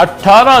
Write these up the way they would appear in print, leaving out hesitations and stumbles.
18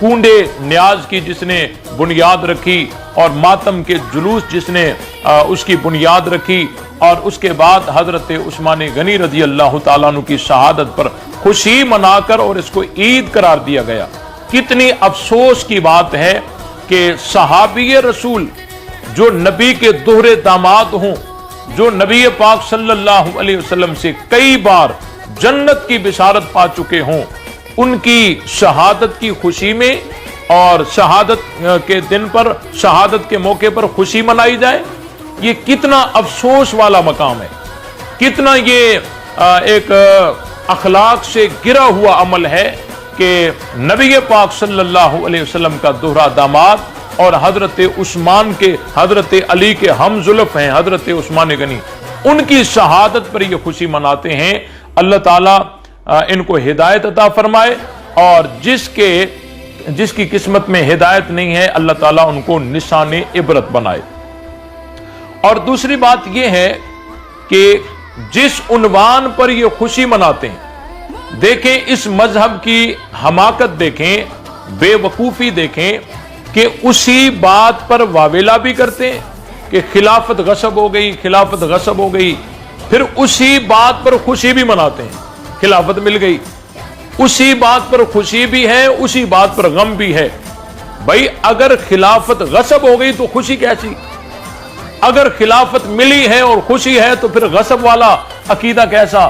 کونڈے نیاز کی جس نے بنیاد رکھی اور ماتم کے جلوس جس نے اس کی بنیاد رکھی، اور اس کے بعد حضرت عثمان غنی رضی اللہ تعالیٰ عنہ کی شہادت پر خوشی منا کر اور اس کو عید قرار دیا گیا۔ کتنی افسوس کی بات ہے کہ صحابی رسول جو نبی کے دوہرے داماد ہوں، جو نبی پاک صلی اللہ علیہ وسلم سے کئی بار جنت کی بشارت پا چکے ہوں، ان کی شہادت کی خوشی میں اور شہادت کے دن پر، شہادت کے موقع پر خوشی منائی جائے، یہ کتنا افسوس والا مقام ہے، کتنا یہ ایک اخلاق سے گرا ہوا عمل ہے کہ نبی پاک صلی اللہ علیہ وسلم کا دوہرا داماد اور حضرت عثمان کے، حضرت علی کے ہم زلف ہیں حضرت عثمان غنی، ان کی شہادت پر یہ خوشی مناتے ہیں۔ اللہ تعالیٰ ان کو ہدایت عطا فرمائے، اور جس کی قسمت میں ہدایت نہیں ہے اللہ تعالیٰ ان کو نشان عبرت بنائے۔ اور دوسری بات یہ ہے کہ جس عنوان پر یہ خوشی مناتے ہیں، دیکھیں اس مذہب کی حماقت، دیکھیں بے وقوفی، دیکھیں کہ اسی بات پر واویلا بھی کرتے ہیں کہ خلافت غصب ہو گئی، خلافت غصب ہو گئی، پھر اسی بات پر خوشی بھی مناتے ہیں، خلافت مل گئی، اسی بات پر خوشی بھی ہے، اسی بات پر غم بھی ہے۔ بھائی اگر خلافت غصب ہو گئی تو خوشی کیسی؟ اگر خلافت ملی ہے اور خوشی ہے تو پھر غصب والا عقیدہ کیسا؟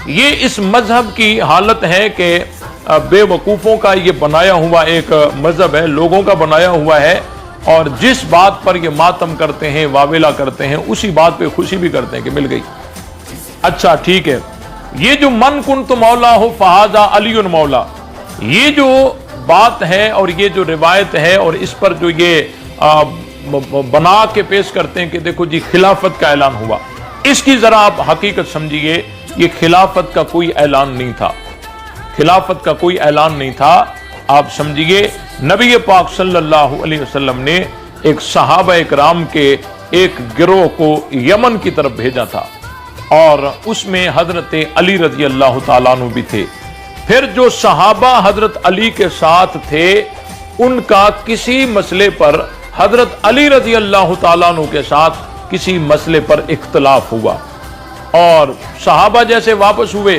یہ اس مذہب کی حالت ہے کہ بے وقوفوں کا یہ بنایا ہوا ایک مذہب ہے، لوگوں کا بنایا ہوا ہے، اور جس بات پر یہ ماتم کرتے ہیں، واویلا کرتے ہیں، اسی بات پہ خوشی بھی کرتے ہیں کہ مل گئی۔ اچھا ٹھیک ہے، یہ جو من کنت مولا ہو فہذا علی مولا، یہ جو بات ہے اور یہ جو روایت ہے اور اس پر جو یہ بنا کے پیش کرتے ہیں کہ دیکھو جی خلافت کا اعلان ہوا، اس کی ذرا آپ حقیقت سمجھیے، یہ خلافت کا کوئی اعلان نہیں تھا، خلافت کا کوئی اعلان نہیں تھا۔ آپ سمجھیے نبی پاک صلی اللہ علیہ وسلم نے ایک صحابہ اکرام کے ایک گروہ کو یمن کی طرف بھیجا تھا، اور اس میں حضرت علی رضی اللہ تعالیٰ عنہ بھی تھے۔ پھر جو صحابہ حضرت علی کے ساتھ تھے ان کا کسی مسئلے پر حضرت علی رضی اللہ تعالیٰ عنہ کے ساتھ کسی مسئلے پر اختلاف ہوا، اور صحابہ جیسے واپس ہوئے،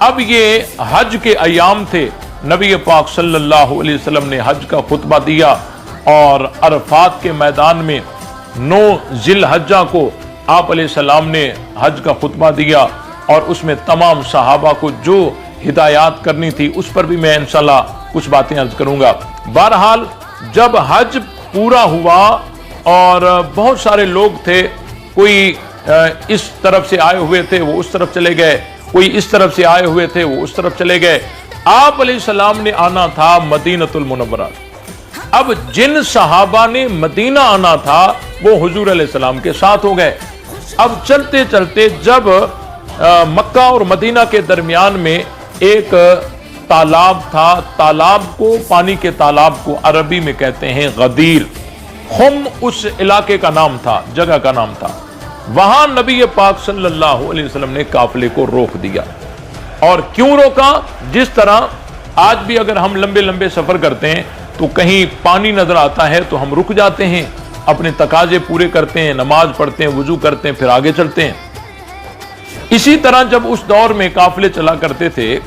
اب یہ حج کے ایام تھے، نبی پاک صلی اللہ علیہ وسلم نے حج کا خطبہ دیا، اور عرفات کے میدان میں 9 ذی الحجہ کو آپ علیہ السلام نے حج کا خطبہ دیا، اور اس میں تمام صحابہ کو جو ہدایات کرنی تھی اس پر بھی میں انشاءاللہ کچھ باتیں عرض کروں گا۔ بہرحال جب حج پورا ہوا اور بہت سارے لوگ تھے، کوئی اس طرف سے آئے ہوئے تھے وہ اس طرف چلے گئے، کوئی اس طرف سے آئے ہوئے تھے وہ اس طرف چلے گئے، آپ علیہ السلام نے آنا تھا مدینہ المنورہ۔ اب جن صحابہ نے مدینہ آنا تھا وہ حضور علیہ السلام کے ساتھ ہو گئے۔ اب چلتے چلتے جب مکہ اور مدینہ کے درمیان میں ایک تالاب تھا، تالاب کو، پانی کے تالاب کو عربی میں کہتے ہیں غدیر، خم اس علاقے کا نام تھا، جگہ کا نام تھا، وہاں نبی پاک صلی اللہ علیہ وسلم نے قافلے کو روک دیا۔ اور کیوں روکا؟ جس طرح آج بھی اگر ہم لمبے لمبے سفر کرتے ہیں تو کہیں پانی نظر آتا ہے تو ہم رک جاتے ہیں، اپنے تقاضے پورے کرتے ہیں، نماز پڑھتے ہیں، وضو کرتے ہیں، پھر آگے چلتے ہیں۔ اسی طرح جب اس دور میں قافلے چلا کرتے تھے،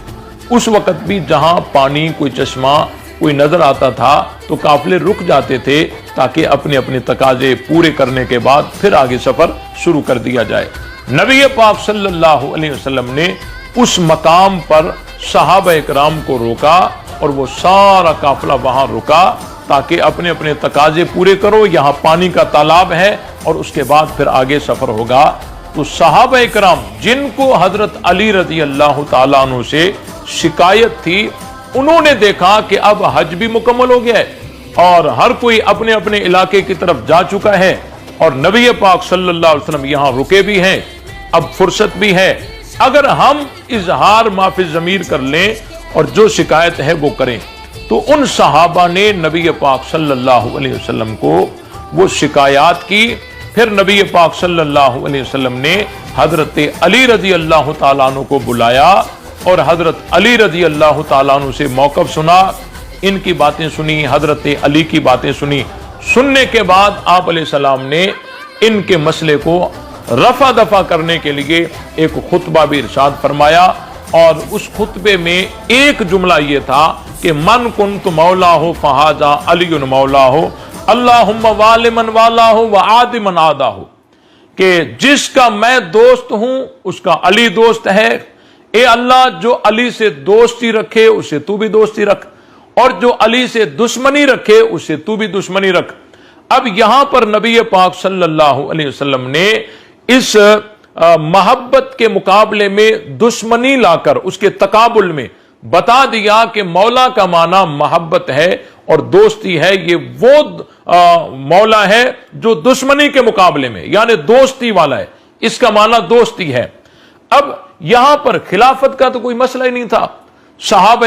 اس وقت بھی جہاں پانی، کوئی چشمہ، کوئی نظر آتا تھا تو قافلے رک جاتے تھے تاکہ اپنے اپنے تقاضے پورے کرنے کے بعد پھر آگے سفر شروع کر دیا جائے۔ نبی پاک صلی اللہ علیہ وسلم نے اس مقام پر صحابہ اکرام کو روکا، اور وہ سارا قافلہ وہاں رکا تاکہ اپنے اپنے تقاضے پورے کرو، یہاں پانی کا تالاب ہے اور اس کے بعد پھر آگے سفر ہوگا۔ تو صحابہ اکرام جن کو حضرت علی رضی اللہ تعالیٰ عنہ سے شکایت تھی، انہوں نے دیکھا کہ اب حج بھی مکمل ہو گیا ہے اور ہر کوئی اپنے اپنے علاقے کی طرف جا چکا ہے، اور نبی پاک صلی اللہ علیہ وسلم یہاں رکے بھی ہیں، اب فرصت بھی ہے، اگر ہم اظہار معافی ضمیر کر لیں اور جو شکایت ہے وہ کریں۔ تو ان صحابہ نے نبی پاک صلی اللہ علیہ وسلم کو وہ شکایات کی۔ پھر نبی پاک صلی اللہ علیہ وسلم نے حضرت علی رضی اللہ تعالیٰ عنہ کو بلایا اور حضرت علی رضی اللہ تعالیٰ عنہ سے موقف سنا، ان کی باتیں سنی، حضرت علی کی باتیں سنی۔ سننے کے بعد آپ علیہ السلام نے ان کے مسئلے کو رفع دفع کرنے کے لیے ایک خطبہ بھی ارشاد فرمایا، اور اس خطبے میں ایک جملہ یہ تھا کہ من کنت مولا ہو فہذا علی مولا ہو، اللہم والی من والا ہو وعاد من عادا ہو، کہ جس کا میں دوست ہوں اس کا علی دوست ہے۔ اے اللہ، جو علی سے دوستی رکھے اسے تو بھی دوستی رکھ، اور جو علی سے دشمنی رکھے اسے تو بھی دشمنی رکھ۔ اب یہاں پر نبی پاک صلی اللہ علیہ وسلم نے اس محبت کے مقابلے میں دشمنی لا کر اس کے تقابل میں بتا دیا کہ مولا کا معنی محبت ہے اور دوستی ہے، یہ وہ مولا ہے جو دشمنی کے مقابلے میں یعنی دوستی والا ہے، اس کا معنی دوستی ہے۔ اب یہاں پر خلافت کا تو کوئی مسئلہ ہی نہیں تھا، صحابہ